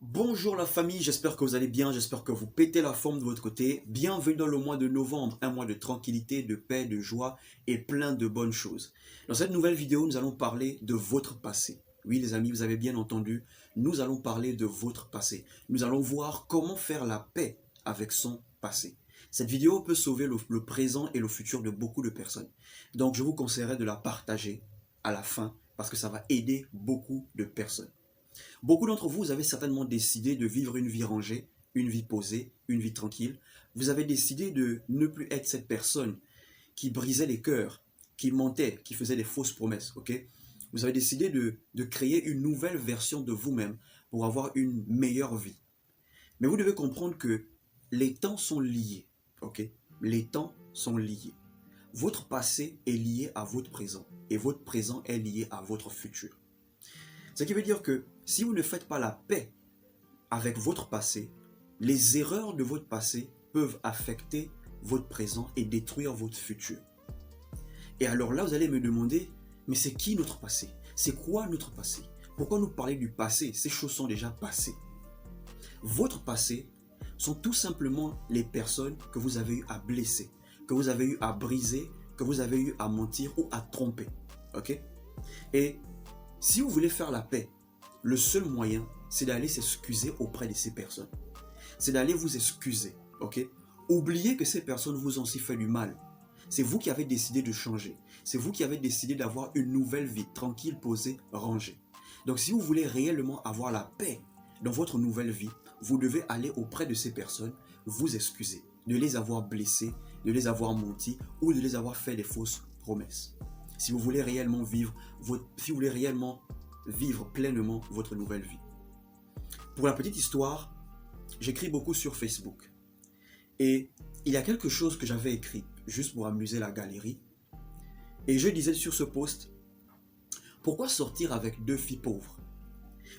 Bonjour la famille, j'espère que vous allez bien, j'espère que vous pétez la forme de votre côté. Bienvenue dans le mois de novembre, un mois de tranquillité, de paix, de joie et plein de bonnes choses. Dans cette nouvelle vidéo, nous allons parler de votre passé. Oui les amis, vous avez bien entendu, nous allons parler de votre passé. Nous allons voir comment faire la paix avec son passé. Cette vidéo peut sauver le présent et le futur de beaucoup de personnes. Donc je vous conseillerais de la partager à la fin parce que ça va aider beaucoup de personnes. Beaucoup d'entre vous, vous avez certainement décidé de vivre une vie rangée, une vie posée, une vie tranquille. Vous avez décidé de ne plus être cette personne qui brisait les cœurs, qui mentait, qui faisait des fausses promesses, ok? Vous avez décidé de créer une nouvelle version de vous-même pour avoir une meilleure vie. Mais vous devez comprendre que les temps sont liés, ok? Les temps sont liés. Votre passé est lié à votre présent et votre présent est lié à votre futur. Ce qui veut dire que si vous ne faites pas la paix avec votre passé, les erreurs de votre passé peuvent affecter votre présent et détruire votre futur. Et alors là, vous allez me demander, mais c'est qui notre passé? C'est quoi notre passé? Pourquoi nous parler du passé? Ces choses sont déjà passées. Votre passé sont tout simplement les personnes que vous avez eu à blesser, que vous avez eu à briser, que vous avez eu à mentir ou à tromper. Ok? Et si vous voulez faire la paix, le seul moyen, c'est d'aller s'excuser auprès de ces personnes. C'est d'aller vous excuser, ok? Oubliez que ces personnes vous ont aussi fait du mal. C'est vous qui avez décidé de changer. C'est vous qui avez décidé d'avoir une nouvelle vie, tranquille, posée, rangée. Donc si vous voulez réellement avoir la paix dans votre nouvelle vie, vous devez aller auprès de ces personnes, vous excuser, de les avoir blessés, de les avoir menti ou de les avoir fait des fausses promesses. Si vous voulez réellement vivre pleinement votre nouvelle vie. Pour la petite histoire, j'écris beaucoup sur Facebook. Et il y a quelque chose que j'avais écrit, juste pour amuser la galerie. Et je disais sur ce post, pourquoi sortir avec deux filles pauvres?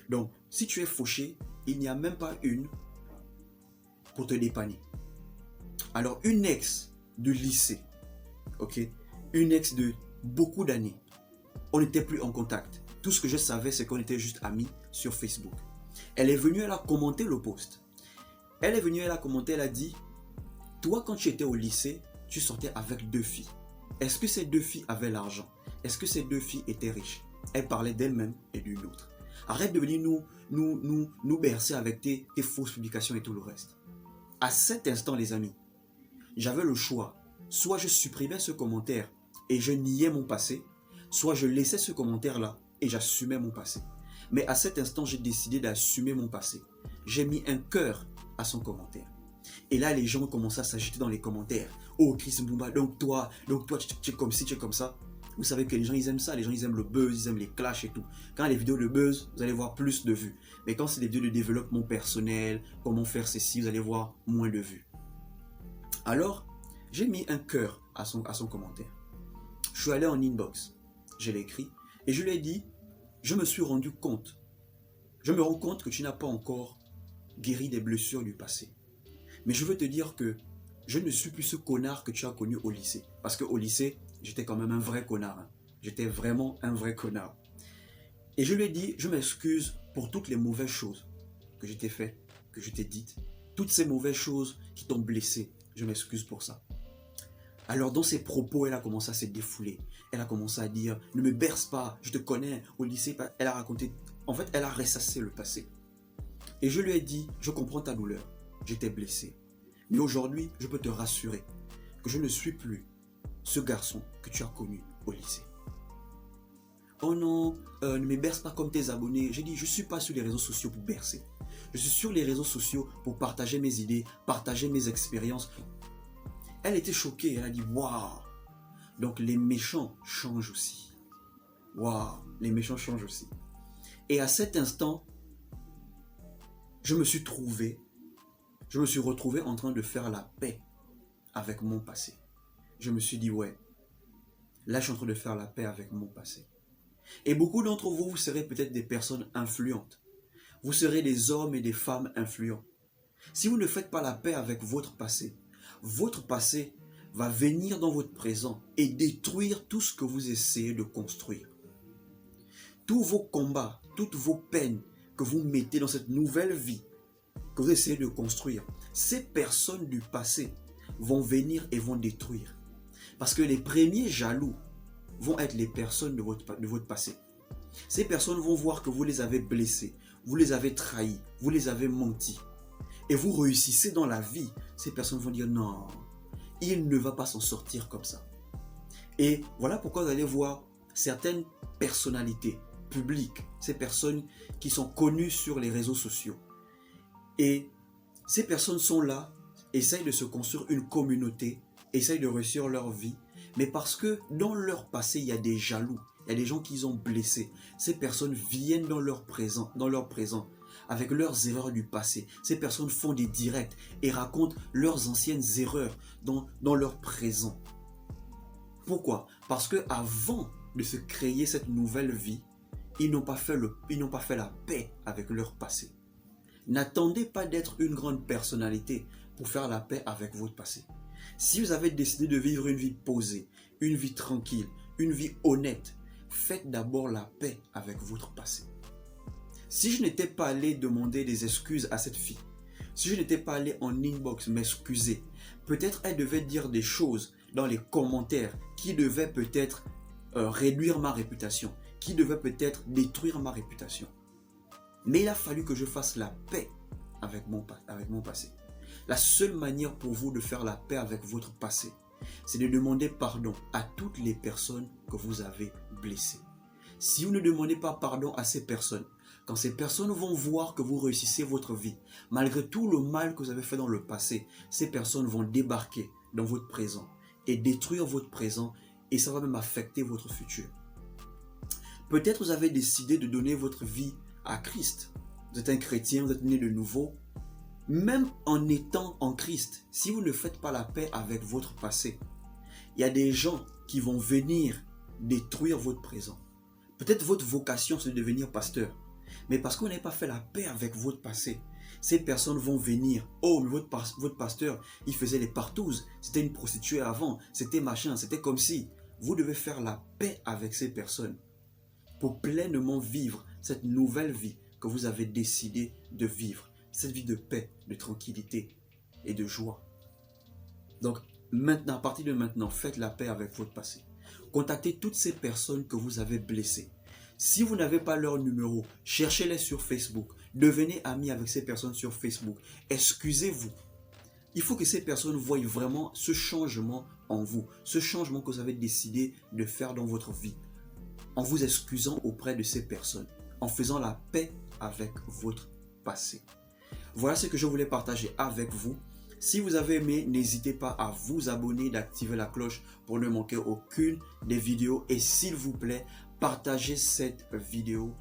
Donc, si tu es fauché, il n'y a même pas une pour te dépanner. Alors, une ex de lycée, ok? Une ex de beaucoup d'années, on n'était plus en contact. Tout ce que je savais, c'est qu'on était juste amis sur Facebook. Elle est venue, elle a commenté le post. Elle est venue, elle a commenté, elle a dit, toi quand tu étais au lycée, tu sortais avec deux filles. Est-ce que ces deux filles avaient l'argent? Est-ce que ces deux filles étaient riches? Elle parlait d'elle-même et d'une autre. Arrête de venir nous bercer avec tes fausses publications et tout le reste. À cet instant, les amis, j'avais le choix. Soit je supprimais ce commentaire et je niais mon passé, soit je laissais ce commentaire-là et j'assumais mon passé. Mais à cet instant, j'ai décidé d'assumer mon passé. J'ai mis un cœur à son commentaire. Et là, les gens commencent à s'agiter dans les commentaires. Oh, Chris Mbumba, donc toi, tu es comme ci, tu es comme ça. Vous savez que les gens, ils aiment ça. Les gens, ils aiment le buzz, ils aiment les clashs et tout. Quand les vidéos de buzz, vous allez voir plus de vues. Mais quand c'est des vidéos de développement personnel, comment faire ceci, vous allez voir moins de vues. Alors, j'ai mis un cœur à son commentaire. Je suis allé en inbox. Je l'ai écrit. Et je lui ai dit, je me suis rendu compte. Je me rends compte que tu n'as pas encore guéri des blessures du passé. Mais je veux te dire que je ne suis plus ce connard que tu as connu au lycée. Parce qu'au lycée, j'étais quand même un vrai connard. Hein. J'étais vraiment un vrai connard. Et je lui ai dit, je m'excuse pour toutes les mauvaises choses que je t'ai faites, que je t'ai dites. Toutes ces mauvaises choses qui t'ont blessé, je m'excuse pour ça. Alors dans ses propos, elle a commencé à se défouler. Elle a commencé à dire, ne me berce pas, je te connais au lycée. Elle a raconté, en fait, elle a ressassé le passé. Et je lui ai dit, je comprends ta douleur, j'étais blessé. Mais aujourd'hui, je peux te rassurer que je ne suis plus ce garçon que tu as connu au lycée. Oh non, ne me berce pas comme tes abonnés. J'ai dit, je ne suis pas sur les réseaux sociaux pour bercer. Je suis sur les réseaux sociaux pour partager mes idées, partager mes expériences. Elle était choquée, elle a dit, waouh. Donc les méchants changent aussi. Waouh, les méchants changent aussi. Et à cet instant, je me suis retrouvé en train de faire la paix avec mon passé. Je me suis dit, ouais, là je suis en train de faire la paix avec mon passé. Et beaucoup d'entre vous, vous serez peut-être des personnes influentes. Vous serez des hommes et des femmes influents. Si vous ne faites pas la paix avec votre passé va venir dans votre présent et détruire tout ce que vous essayez de construire. Tous vos combats, toutes vos peines que vous mettez dans cette nouvelle vie, que vous essayez de construire, ces personnes du passé vont venir et vont détruire. Parce que les premiers jaloux vont être les personnes de votre passé. Ces personnes vont voir que vous les avez blessés, vous les avez trahis, vous les avez menti. Et vous réussissez dans la vie. Ces personnes vont dire non, il ne va pas s'en sortir comme ça. Et voilà pourquoi vous allez voir certaines personnalités publiques, ces personnes qui sont connues sur les réseaux sociaux. Et ces personnes sont là, essayent de se construire une communauté, essayent de réussir leur vie, mais parce que dans leur passé, il y a des jaloux, il y a des gens qu'ils ont blessés. Ces personnes viennent dans leur présent, avec leurs erreurs du passé. Ces personnes font des directs et racontent leurs anciennes erreurs dans leur présent. Pourquoi? Parce qu'avant de se créer cette nouvelle vie, ils n'ont pas fait la paix avec leur passé. N'attendez pas d'être une grande personnalité pour faire la paix avec votre passé. Si vous avez décidé de vivre une vie posée, une vie tranquille, une vie honnête, faites d'abord la paix avec votre passé. Si je n'étais pas allé demander des excuses à cette fille, si je n'étais pas allé en inbox m'excuser, peut-être elle devait dire des choses dans les commentaires qui devaient peut-être réduire ma réputation, qui devaient peut-être détruire ma réputation. Mais il a fallu que je fasse la paix avec mon passé. La seule manière pour vous de faire la paix avec votre passé, c'est de demander pardon à toutes les personnes que vous avez blessées. Si vous ne demandez pas pardon à ces personnes, quand ces personnes vont voir que vous réussissez votre vie, malgré tout le mal que vous avez fait dans le passé, ces personnes vont débarquer dans votre présent et détruire votre présent, et ça va même affecter votre futur. Peut-être vous avez décidé de donner votre vie à Christ. Vous êtes un chrétien, vous êtes né de nouveau. Même en étant en Christ, si vous ne faites pas la paix avec votre passé, il y a des gens qui vont venir détruire votre présent. Peut-être votre vocation c'est de devenir pasteur, mais parce que vous n'avez pas fait la paix avec votre passé, ces personnes vont venir. Oh, mais votre pasteur, il faisait les partouzes, c'était une prostituée avant, c'était machin, c'était comme si. Vous devez faire la paix avec ces personnes pour pleinement vivre cette nouvelle vie que vous avez décidé de vivre. Cette vie de paix, de tranquillité et de joie. Donc maintenant, à partir de maintenant, faites la paix avec votre passé. Contactez toutes ces personnes que vous avez blessées. Si vous n'avez pas leur numéro, cherchez-les sur Facebook. Devenez amis avec ces personnes sur Facebook. Excusez-vous. Il faut que ces personnes voient vraiment ce changement en vous. Ce changement que vous avez décidé de faire dans votre vie. En vous excusant auprès de ces personnes. En faisant la paix avec votre passé. Voilà ce que je voulais partager avec vous. Si vous avez aimé, n'hésitez pas à vous abonner, d'activer la cloche pour ne manquer aucune des vidéos. Et s'il vous plaît, partagez cette vidéo